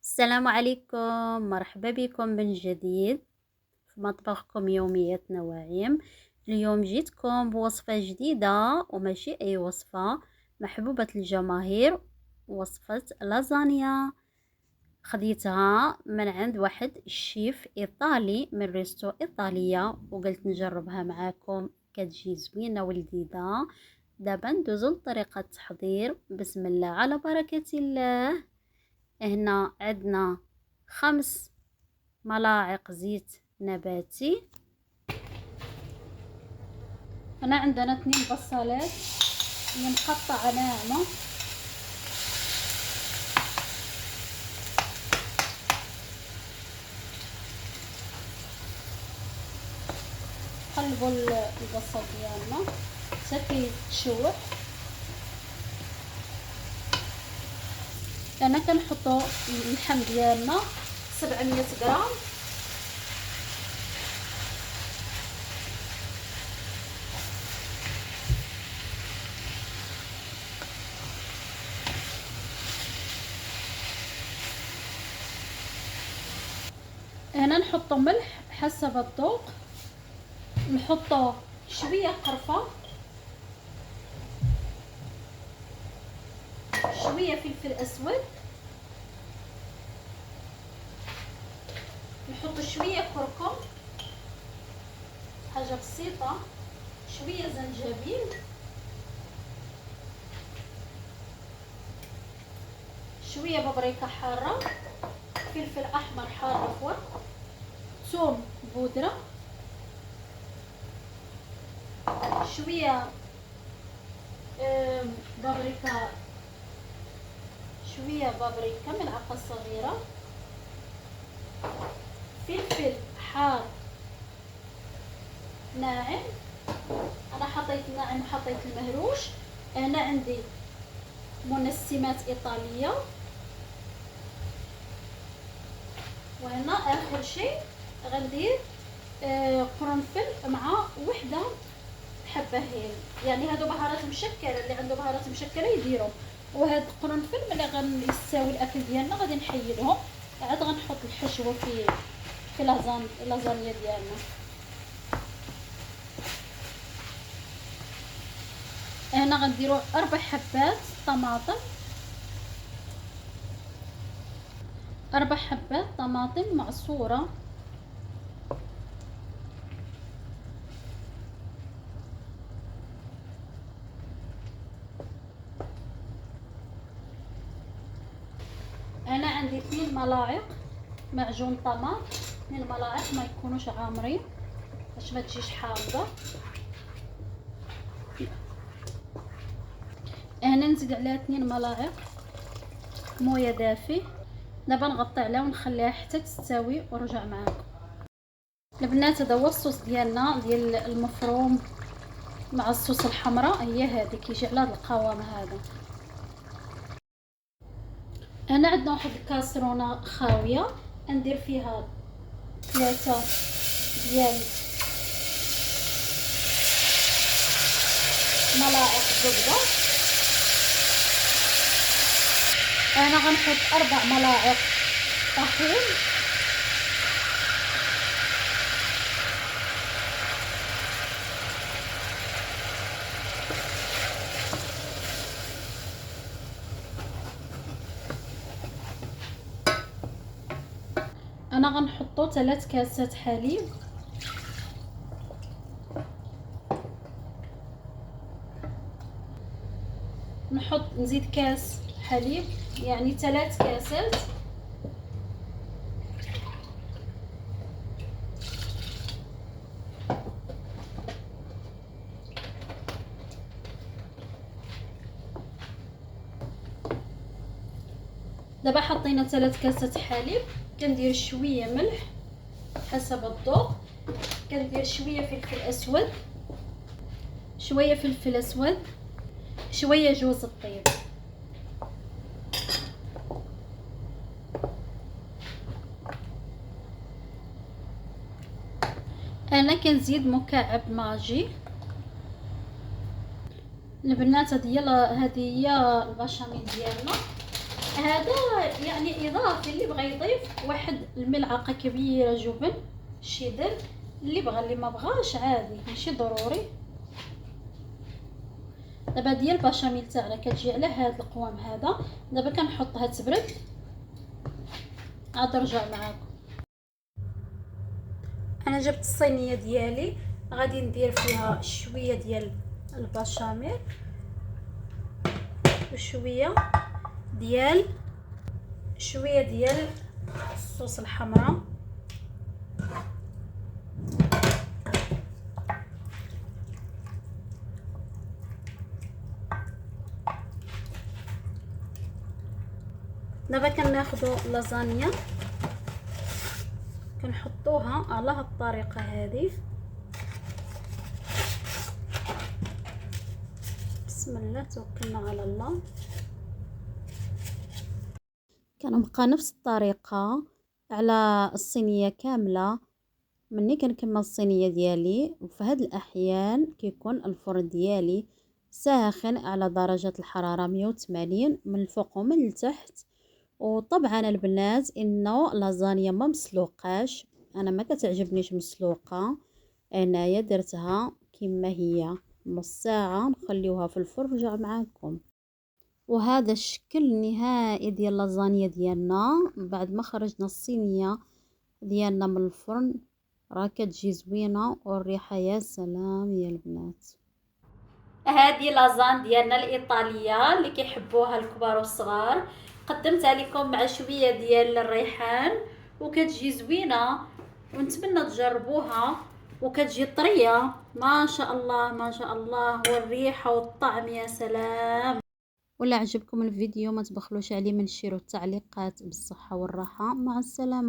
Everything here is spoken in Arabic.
السلام عليكم، مرحبا بكم من جديد في مطبخكم يوميات نواعم. اليوم جيتكم بوصفة جديدة وماشي أي وصفة، محبوبة الجماهير، وصفة لازانيا. خديتها من عند واحد الشيف إيطالي من ريستو إيطالية وقلت نجربها معاكم، كتجي زوينة ولذيذة. دابا ندوزو لطريقة التحضير. بسم الله على بركة الله. هنا عندنا 5 ملاعق زيت نباتي. هنا عندنا 2 بصلات مقطعة ناعمة. قلبوا البصل ديالنا حتى كيتشوح. هنا كنحطوا اللحم ديالنا 700 غرام. هنا نحطوا ملح حسب الذوق، نحطوا شويه قرفه، شويه فلفل اسود، نحط شويه كركم، حاجه بسيطه، شويه زنجبيل، شويه بابريكا حاره، فلفل احمر حار عفوا، ثوم بودره، شويه بابريكا، شويه بابريكا ملعقه صغيره، فلفل حار ناعم. انا حطيت ناعم وحطيت المهروش. انا عندي منسمات ايطاليه. وهنا اخر شيء غندير قرنفل مع وحده حبه هيل، يعني هادو بهارات مشكله، اللي عنده بهارات مشكله يديروا. وهاد القرنفل ملي غنساوي الاكل ديالنا غادي نحيدهم، عاد غنحط الحشوه في لازانيا ديالنا. هنا غنديروا 4 حبات طماطم، 4 حبات طماطم معصوره. انا عندي 2 ملاعق معجون طماط، 2 ملاعق ما يكونوش عامرين باش ما تجيش حامضه. هنا نزيد عليها 2 ملاعق مويه دافي. دابا نغطي عليها ونخليها حتى تستوي ونرجع معاكم. البنات هذا هو الصوص ديالنا ديال المفروم مع الصوص الحمراء، هي هذه كيجي على هذا القوام هذا. هنا عندنا واحد الكاسرونه خاويه، ندير فيها 3 ديال ملاعق زبده. انا غنحط 4 ملاعق طحين. انا غنحطو 3 كاسات حليب. نزيد كاس حليب، يعني 3 كاسات. دابا حطينا 3 كاسات حليب. كندير شويه ملح حسب الذوق، كندير شويه فلفل اسود، شويه فلفل اسود، شويه جوز الطيب. انا كنزيد مكعب ماجي. البنات هذه هي البشاميل ديالنا. هذا يعني اضافي، اللي بغى يضيف واحد الملعقه كبيره جبن شيدر، اللي بغى اللي ما بغاش عادي ماشي ضروري. دابا ديال البشاميل تاعنا كتجي على هذا القوام هذا. دابا كنحطها تبرد عاد نرجع معاكم. انا جبت الصينيه ديالي، غادي ندير فيها شويه ديال البشاميل وشويه ديال الصوص الحمراء. دابا كناخذوا لازانيا كنحطوها على هاد الطريقه هذه. بسم الله توكلنا على الله. كنبقى نفس الطريقه على الصينيه كامله. مني كنكمل الصينيه ديالي، وفي هاد الاحيان كيكون الفرن ديالي ساخن على درجه الحراره 180 من الفوق ومن التحت. وطبعا البنات انه لازانيا ما مسلوقاش، انا ما كتعجبنيش مسلوقه، انايا درتها كما هي نص ساعه نخليوها في الفرن ونرجع معاكم. وهذا الشكل النهائي ديال اللازانيا ديالنا بعد ما خرجنا الصينيه ديالنا من الفرن. راه كتجي زوينه والريحه يا سلام يا البنات. هذه لازان ديالنا الايطاليه اللي كيحبوها الكبار والصغار، قدمتها لكم مع شويه ديال الريحان وكتجي زوينه، ونتمنى تجربوها. وكتجي طريه ما شاء الله ما شاء الله، والريحه والطعم يا سلام. ولا عجبكم الفيديو ما تبخلوش عليه من الشير والتعليقات. بالصحه والراحه، مع السلامه.